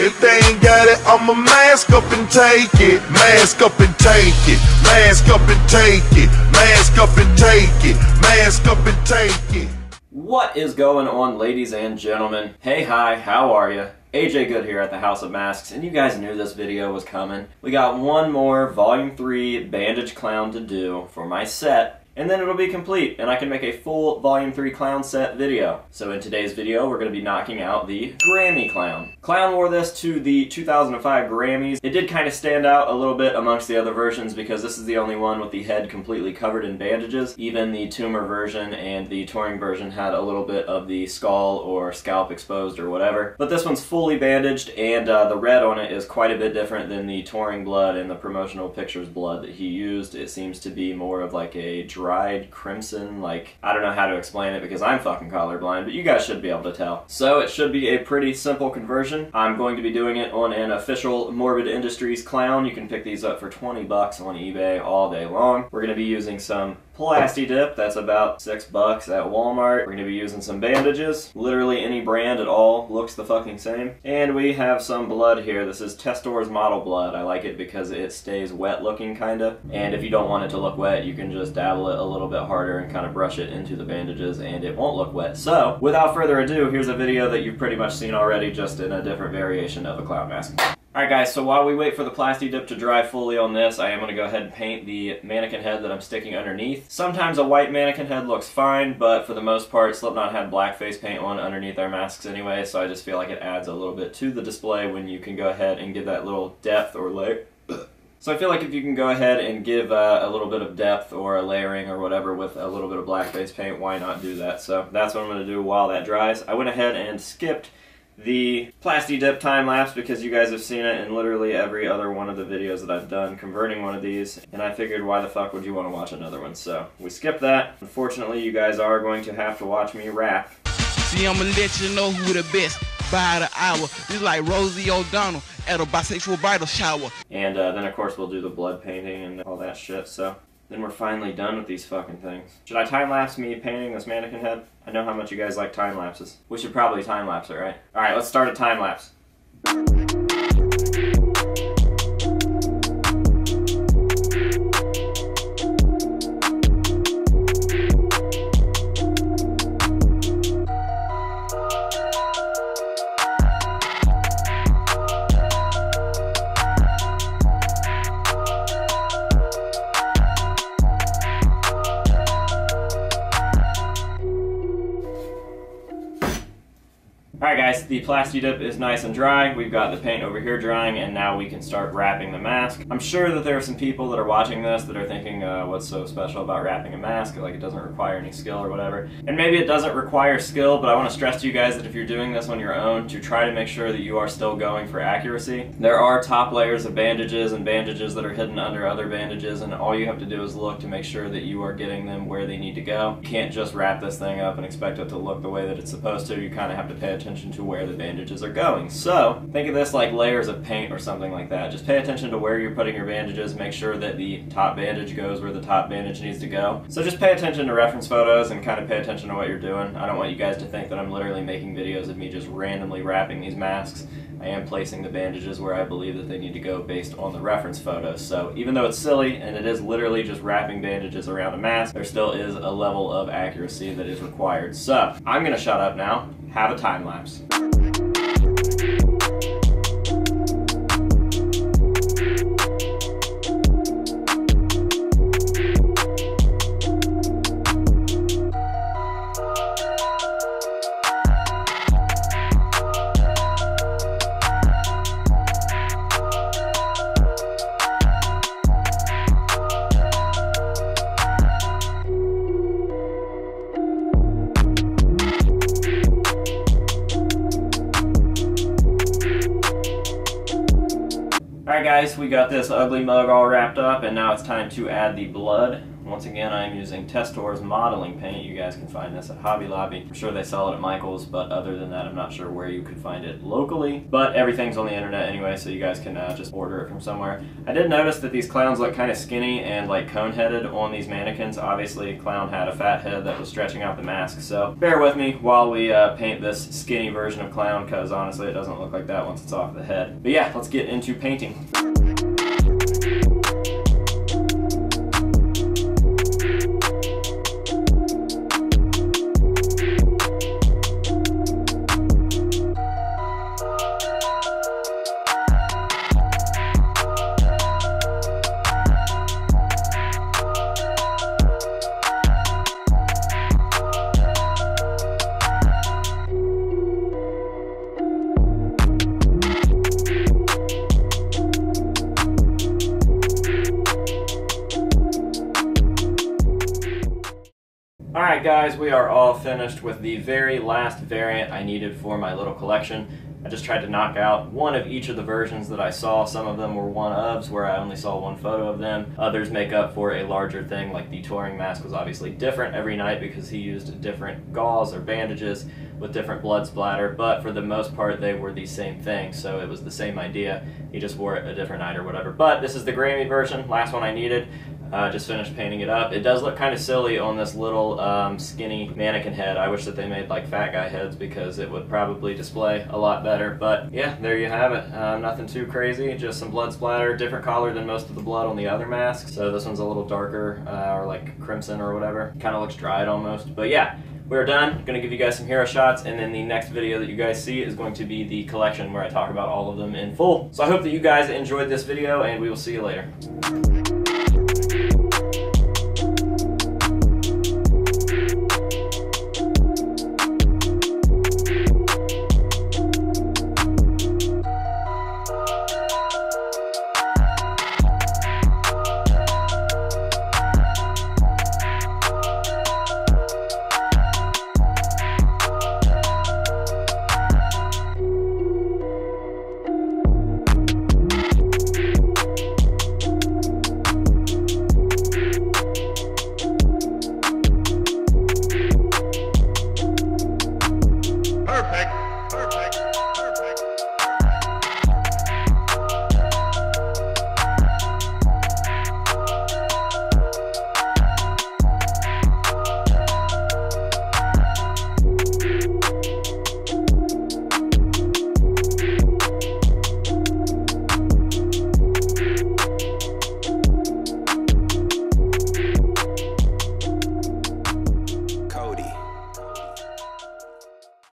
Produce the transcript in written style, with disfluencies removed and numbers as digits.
If they ain't got it, I'ma mask up and take it. Mask up and take it. Mask up and take it. Mask up and take it. Mask up and take it. What is going on, ladies and gentlemen? Hey, hi, how are ya? AJ Good here at the House of Masks, and you guys knew this video was coming. We got one more Volume 3 Bandage Clown to do for my set, and then it'll be complete, and I can make a full Volume 3 Clown set video. So in today's video, we're going to be knocking out the Grammy Clown. Clown wore this to the 2005 Grammys. It did kind of stand out a little bit amongst the other versions because this is the only one with the head completely covered in bandages. Even the tumor version and the touring version had a little bit of the skull or scalp exposed or whatever. But this one's fully bandaged, and the red on it is quite a bit different than the touring blood and the promotional pictures blood that he used. It seems to be more of like a dried crimson, like, I don't know how to explain it because I'm fucking colorblind, but you guys should be able to tell. So it should be a pretty simple conversion. I'm going to be doing it on an official Morbid Industries clown. You can pick these up for 20 bucks on eBay all day long. We're going to be using some Plasti Dip, that's about $6 at Walmart. We're going to be using some bandages, literally any brand at all, looks the fucking same. And we have some blood here. This is Testor's Model Blood. I like it because it stays wet looking kinda, and if you don't want it to look wet, you can just dabble it a little bit harder and kind of brush it into the bandages and it won't look wet. So, without further ado, here's a video that you've pretty much seen already, just in a different variation of a clown mask. Alright guys, so while we wait for the Plasti Dip to dry fully on this, I am going to go ahead and paint the mannequin head that I'm sticking underneath. Sometimes a white mannequin head looks fine, but for the most part, Slipknot had black face paint on underneath their masks anyway, so I just feel like it adds a little bit to the display when you can go ahead and give that little depth or layer. So I feel like if you can go ahead and give a little bit of depth or a layering or whatever with a little bit of black face paint, why not do that? So that's what I'm going to do while that dries. I went ahead and skipped the Plasti Dip time lapse because you guys have seen it in literally every other one of the videos that I've done converting one of these, and I figured why the fuck would you want to watch another one, so we skipped that. Unfortunately, you guys are going to have to watch me rap. See, I'm gonna let you know who the best by the hour. This is like Rosie O'Donnell at a bisexual bridal shower. And then of course we'll do the blood painting and all that shit, so then we're finally done with these fucking things. Should I time-lapse me painting this mannequin head? I know how much you guys like time-lapses. We should probably time-lapse it, right? Alright, let's start a time-lapse. Alright guys, the Plasti Dip is nice and dry. We've got the paint over here drying, and now we can start wrapping the mask. I'm sure that there are some people that are watching this that are thinking, what's so special about wrapping a mask? Like, it doesn't require any skill or whatever. And maybe it doesn't require skill, but I want to stress to you guys that if you're doing this on your own, to try to make sure that you are still going for accuracy. There are top layers of bandages and bandages that are hidden under other bandages, and all you have to do is look to make sure that you are getting them where they need to go. You can't just wrap this thing up and expect it to look the way that it's supposed to. You kind of have to pay attention to where the bandages are going. So, think of this like layers of paint or something like that. Just pay attention to where you're putting your bandages, make sure that the top bandage goes where the top bandage needs to go. So just pay attention to reference photos and kind of pay attention to what you're doing. I don't want you guys to think that I'm literally making videos of me just randomly wrapping these masks. I am placing the bandages where I believe that they need to go based on the reference photos. So even though it's silly and it is literally just wrapping bandages around a mask, there still is a level of accuracy that is required. So, I'm gonna shut up now. Have a time lapse. Alright guys, we got this ugly mug all wrapped up, and now it's time to add the blood. Once again, I am using Testor's modeling paint. You guys can find this at Hobby Lobby. I'm sure they sell it at Michael's, but other than that, I'm not sure where you could find it locally. But everything's on the internet anyway, so you guys can just order it from somewhere. I did notice that these clowns look kind of skinny and like cone-headed on these mannequins. Obviously, clown had a fat head that was stretching out the mask, so bear with me while we paint this skinny version of clown, because honestly, it doesn't look like that once it's off the head. But yeah, let's get into painting. Alright guys, we are all finished with the very last variant I needed for my little collection. I just tried to knock out one of each of the versions that I saw. Some of them were one-ofs where I only saw one photo of them. Others make up for a larger thing, like the touring mask was obviously different every night because he used different gauze or bandages with different blood splatter, but for the most part they were the same thing, so it was the same idea. He just wore it a different night or whatever. But this is the Grammy version, last one I needed. Just finished painting it up. It does look kind of silly on this little skinny mannequin head. I wish that they made like fat guy heads because it would probably display a lot better. But yeah, there you have it. Nothing too crazy, just some blood splatter, different color than most of the blood on the other masks. So this one's a little darker or like crimson or whatever. Kind of looks dried almost. But yeah, we're done. I'm going to give you guys some hero shots, and then the next video that you guys see is going to be the collection where I talk about all of them in full. So I hope that you guys enjoyed this video, and we will see you later.